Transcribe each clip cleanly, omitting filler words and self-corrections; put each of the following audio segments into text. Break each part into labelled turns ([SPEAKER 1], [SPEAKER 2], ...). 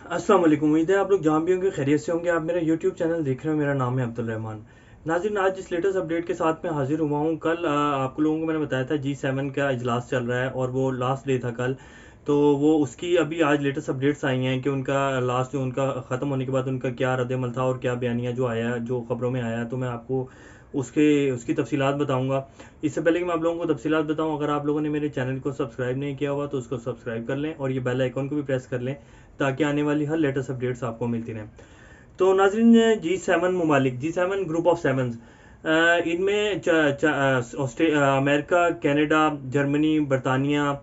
[SPEAKER 1] अस्सलाम वालेकुम। उम्मीद है आप लोग जहाँ भी होंगे खैरियत से होंगे। आप मेरा यूट्यूब चैनल देख रहे हो, मेरा नाम है अब्दुल रहमान। नाज़रीन, आज इस लेटेस्ट अपडेट के साथ मैं हाजिर हुआ हूँ। कल आप लोगों को मैंने बताया था G7 का इजलास चल रहा है और वो लास्ट डे था कल। तो वो उसकी अभी आज लेटेस्ट अपडेट्स आई हैं कि उनका लास्ट जो उनका ख़त्म होने के बाद उनका क्या रद्दमल था और क्या बयानिया जो आया, जो खबरों में आया, तो मैं आपको उसके उसकी तफसीलात बताऊंगा। इससे पहले कि मैं आप लोगों को तफसीलात बताऊं, अगर आप लोगों ने मेरे चैनल को सब्सक्राइब नहीं किया हुआ तो उसको सब्सक्राइब कर लें और ये बेल आइकन को भी प्रेस कर लें ताकि आने वाली हर लेटेस्ट अपडेट्स आपको मिलती रहें। तो नाजरीन, G7 ममालिक, G7 ग्रुप ऑफ सेवन, इनमें अमेरिका, कनाडा, जर्मनी, बरतानिया,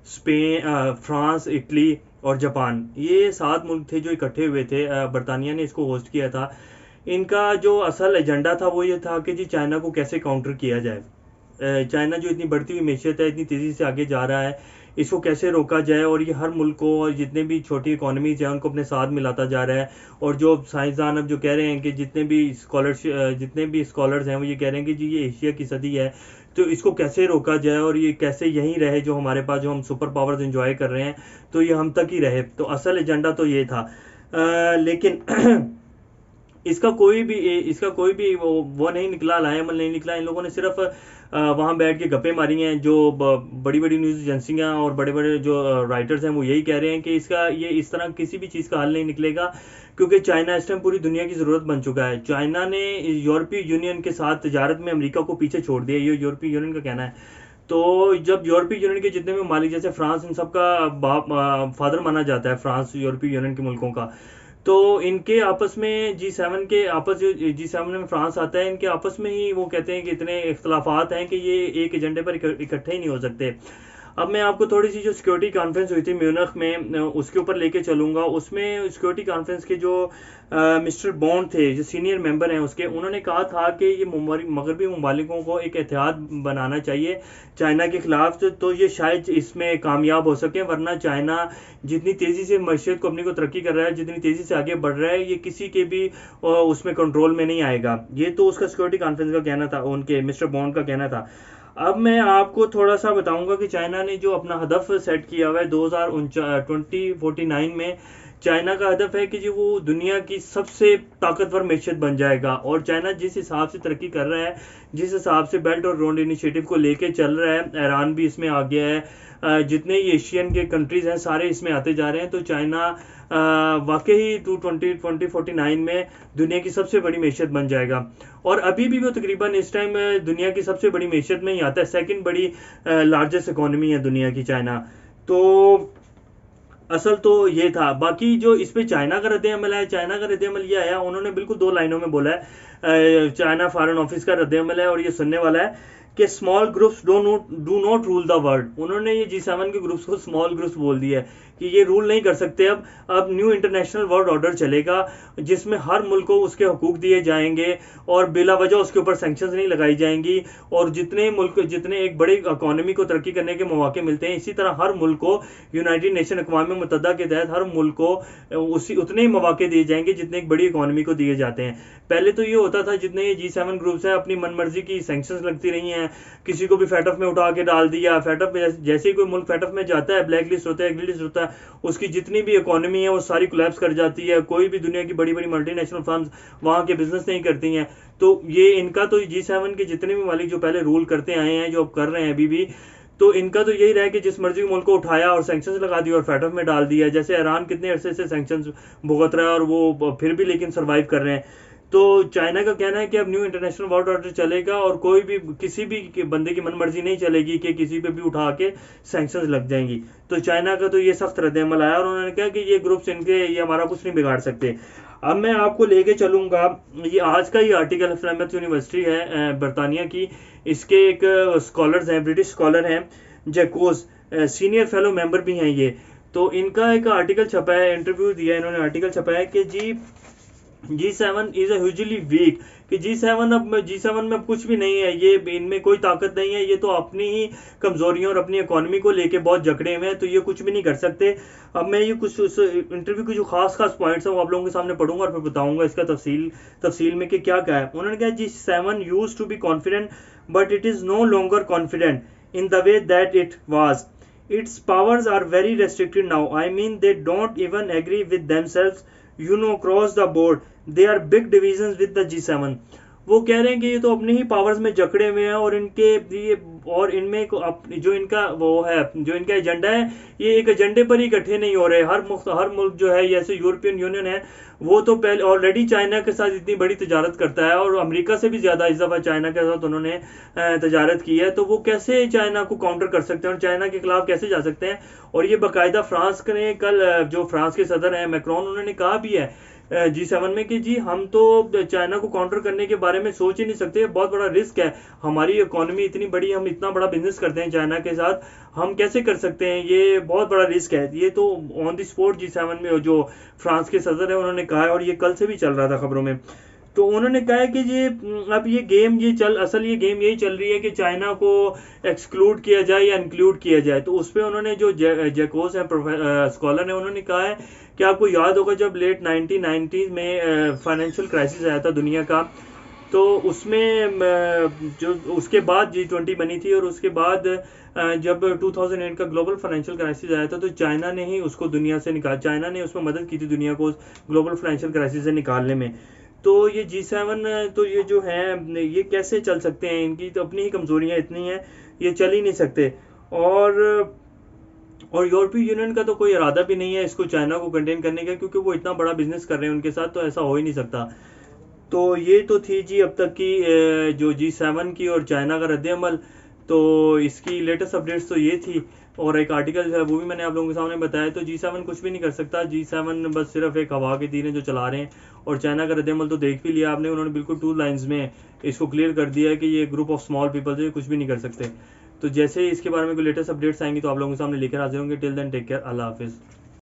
[SPEAKER 1] स्पेन, फ्रांस, इटली और जापान, ये 7 मुल्क थे जो इकट्ठे हुए थे। बरतानिया ने इसको होस्ट किया था। इनका जो असल एजेंडा था वो ये था कि जी चाइना को कैसे काउंटर किया जाए। चाइना जो इतनी बढ़ती हुई मैशियत है, इतनी तेज़ी से आगे जा रहा है, इसको कैसे रोका जाए। और ये हर मुल्क को और जितने भी छोटी इकोनॉमीज हैं उनको अपने साथ मिलाता जा रहा है। और जो साइंसदान अब जो कह रहे हैं कि जितने भी स्कॉलर्स हैं वो ये कह रहे हैं कि जी ये एशिया की सदी है, तो इसको कैसे रोका जाए और ये कैसे यहीं रहे, जो हमारे पास जो हम सुपर पावर्स एंजॉय कर रहे हैं तो ये हम तक ही रहे। तो असल एजेंडा तो ये था। लेकिन इसका कोई भी वो नहीं निकला, लाएमल नहीं निकला। इन लोगों ने सिर्फ वहाँ बैठ के गप्पे मारी हैं। जो बड़ी बड़ी न्यूज़ एजेंसियाँ और बड़े बड़े जो राइटर्स हैं वो यही कह रहे हैं कि इसका ये इस तरह किसी भी चीज़ का हल नहीं निकलेगा, क्योंकि चाइना इस टाइम पूरी दुनिया की ज़रूरत बन चुका है। चाइना ने यूरोपीय यूनियन के साथ तजारत में अमेरिका को पीछे छोड़ दिया, ये यूरोपीय यूनियन का कहना है। तो जब यूरोपीय यूनियन के जितने भी मालिक, जैसे फ्रांस, इन सब का बाप फादर माना जाता है फ्रांस, यूरोपीय यूनियन के मुल्कों का। तो इनके आपस में G7 में फ्रांस आता है, इनके आपस में ही वो कहते हैं कि इतने इख्तलाफात हैं कि ये एक एजेंडे पर इकट्ठे ही नहीं हो सकते। अब मैं आपको थोड़ी सी जो सिक्योरिटी कॉन्फ्रेंस हुई थी म्यूनिख में उसके ऊपर लेके चलूंगा। उसमें सिक्योरिटी कॉन्फ्रेंस के जो मिस्टर बॉन्ड थे, जो सीनियर मेंबर हैं उसके, उन्होंने कहा था कि ये मगरबी ममालिकों को एक एहतियात बनाना चाहिए चाइना के खिलाफ। तो ये शायद इसमें कामयाब हो सके, वरना चाइना जितनी तेज़ी से मशीयत को अपनी को तरक्की कर रहा है, जितनी तेज़ी से आगे बढ़ रहा है, ये किसी के भी उसमें कंट्रोल में नहीं आएगा। ये तो उसका सिक्योरिटी कॉन्फ्रेंस का कहना था, उनके मिस्टर बॉन्ड का कहना था। अब मैं आपको थोड़ा सा बताऊंगा कि चाइना ने जो अपना हदफ सेट किया हुआ है 2049 में, चाइना का हदफ है कि जी वो दुनिया की सबसे ताकतवर मैशियत बन जाएगा। और चाइना जिस हिसाब से तरक्की कर रहा है, जिस हिसाब से बेल्ट और रोड इनिशिएटिव को लेके चल रहा है, ईरान भी इसमें आ गया है, जितने एशियन के कंट्रीज हैं सारे इसमें आते जा रहे हैं। तो चाइना वाकई 2049 में दुनिया की सबसे बड़ी मैशियत बन जाएगा। और अभी भी वो तकरीबन इस टाइम दुनिया की सबसे बड़ी मैशियत में ही आता है। सेकंड बड़ी लार्जेस्ट इकोनॉमी है दुनिया की चाइना। तो असल तो ये था। बाकी जो इस पे चाइना का रद्द-ए-अमल है, चाइना का रद्द-ए-अमल ये आया, उन्होंने बिल्कुल 2 लाइनों में बोला है। चाइना फॉरेन ऑफिस का रद्द-ए-अमल है और ये सुनने वाला है कि small groups do not rule the world. उन्होंने ये G7 के ग्रुप्स को स्मॉल ग्रुप्स बोल दिया है कि ये रूल नहीं कर सकते। अब न्यू इंटरनेशनल वर्ल्ड ऑर्डर चलेगा जिसमें हर मुल्क को उसके हकूक दिए जाएंगे और बिला वजह उसके ऊपर सैंक्शंस नहीं लगाई जाएंगी। और जितने एक बड़ी इकोनॉमी को तरक्की करने के मौके मिलते हैं, इसी तरह हर मुल्क को यूनाइटेड नेशन अक़वाम मुत्तहिदा के तहत हर मुल्क को उतने ही मौके दिए जाएंगे जितने एक बड़ी इकोनॉमी को दिए जाते हैं। पहले तो ये होता था, जितने ये G7 ग्रुप्स हैं अपनी मनमर्जी की सैंक्शंस लगती रही हैं, किसी को भी फेटअप में उठा के डाल दिया। फेटअप में जैसे ही कोई मुल्क फेटअप में जाता है, ब्लैक लिस्ट होता है, ग्रीन लिस्ट होता है, उसकी जितनी भी इकोनॉमी है वो सारी कोलैप्स कर जाती है। कोई भी दुनिया की बड़ी बड़ी मल्टीनेशनल फर्म्स वहाँ के बिजनेस नहीं करती हैं। तो ये इनका तो G7 के जितने भी मालिक जो पहले रूल करते आए हैं, जो अब कर रहे हैं अभी भी, तो इनका तो यही रहा कि जिस मर्जी मुल्क को उठाया और सैंक्शंस लगा दिया और फेटअप में डाल दिया। जैसे ईरान कितने अरसे से सैंक्शंस भुगत रहा है और वो फिर भी लेकिन सर्वाइव कर रहे हैं। तो चाइना का कहना है कि अब न्यू इंटरनेशनल वर्ल्ड ऑर्डर चलेगा और कोई भी किसी भी बंदे की मनमर्जी नहीं चलेगी कि किसी पे भी उठा के सैंक्शंस लग जाएंगी। तो चाइना का तो ये सख्त रद्द-ए-अमल आया और उन्होंने कहा कि ये ग्रुप्स इनके, ये हमारा कुछ नहीं बिगाड़ सकते। अब मैं आपको लेके चलूंगा, ये आज का ही आर्टिकल प्लायमाउथ यूनिवर्सिटी है बरतानिया की, इसके एक स्कॉलर्स हैं, ब्रिटिश स्कॉलर हैं, जैकोस, सीनियर फेलो मेंबर भी हैं ये। तो इनका एक आर्टिकल छपा है, इंटरव्यू दिया है इन्होंने, आर्टिकल छपा है कि G7 इज ह्यूजली वीक, कि G7 में अब कुछ भी नहीं है, ये इनमें कोई ताकत नहीं है, ये तो अपनी ही कमजोरियों और अपनी इकोनॉमी को लेके बहुत जकड़े हुए हैं, तो ये कुछ भी नहीं कर सकते। अब मैं ये कुछ उस इंटरव्यू के जो खास पॉइंट्स हैं वो आप लोगों के सामने पढ़ूंगा और फिर बताऊंगा इसका तफसील में कि क्या कहा है। उन्होंने कहा G7 used to be confident but it is no longer confident in the way that it was its powers are very restricted now. I mean, they don't even agree with themselves, across the board. They are big divisions with the G7. वो कह रहे हैं कि ये तो अपने ही powers में जकड़े हुए हैं, और इनके ये और इनमें जो इनका वो है, जो इनका एजेंडा है, ये एक एजेंडे पर ही इकट्ठे नहीं हो रहे। हर मुल्क जो है, जैसे यूरोपियन यूनियन है, वो तो पहले ऑलरेडी चाइना के साथ इतनी बड़ी तजारत करता है, और अमेरिका से भी ज़्यादा इस दफ़ा चाइना के साथ उन्होंने तजारत की है। तो वो कैसे चाइना को काउंटर कर सकते हैं और चाइना के खिलाफ कैसे जा सकते हैं? और ये बाकायदा फ्रांस ने कल, जो फ्रांस के सदर हैं मैक्रोन, उन्होंने कहा भी है G7 में कि जी हम तो चाइना को काउंटर करने के बारे में सोच ही नहीं सकते, बहुत बड़ा रिस्क है, हमारी इकोनॉमी इतनी बड़ी, हम इतना बड़ा बिजनेस करते हैं चाइना के साथ, हम कैसे कर सकते हैं, ये बहुत बड़ा रिस्क है। ये तो ऑन द स्पॉट G7 में जो फ्रांस के सदर है उन्होंने कहा है, और ये कल से भी चल रहा था खबरों में। तो उन्होंने कहा है कि ये अब ये गेम ये गेम यही चल रही है कि चाइना को एक्सक्लूड किया जाए या इंक्लूड किया जाए। तो उस पर उन्होंने, जो जैकोस है स्कॉलर ने, उन्होंने कहा है कि आपको याद होगा जब लेट 1990 में फाइनेंशियल क्राइसिस आया था दुनिया का, तो उसमें जो उसके बाद G20 बनी थी, और उसके बाद जब 2008 का ग्लोबल फाइनेंशियल क्राइसिस आया था, तो चाइना ने ही उसको दुनिया से चाइना ने उसमें मदद की थी दुनिया को ग्लोबल फाइनेंशियल क्राइसिस से निकालने में। तो ये G7, तो ये जो है, ये कैसे चल सकते हैं? इनकी तो अपनी ही कमजोरियां इतनी हैं, ये चल ही नहीं सकते। और यूरोपीय यूनियन का तो कोई इरादा भी नहीं है इसको चाइना को कंटेन करने का, क्योंकि वो इतना बड़ा बिजनेस कर रहे हैं उनके साथ, तो ऐसा हो ही नहीं सकता। तो ये तो थी जी अब तक की जो G7 की और चाइना का रद्द-ए-अमल। तो इसकी लेटेस्ट अपडेट्स तो ये थी, और एक आर्टिकल है वो भी मैंने आप लोगों के सामने बताया। तो G7 कुछ भी नहीं कर सकता, G7 बस सिर्फ एक हवा के तीर हैं जो चला रहे हैं। और चाइना का रद्द-ए-अमल तो देख भी लिया आपने, उन्होंने बिल्कुल 2 लाइन्स में इसको क्लियर कर दिया है कि ये ग्रुप ऑफ स्मॉल पीपल जो कुछ भी नहीं कर सकते। तो जैसे ही इसके बारे में कोई लेटेस्ट अपडेट्स आएंगी तो आप लोगों के सामने लेकर हाजिर होंगे। टिल देन टेक केयर, अल्लाह हाफिज़।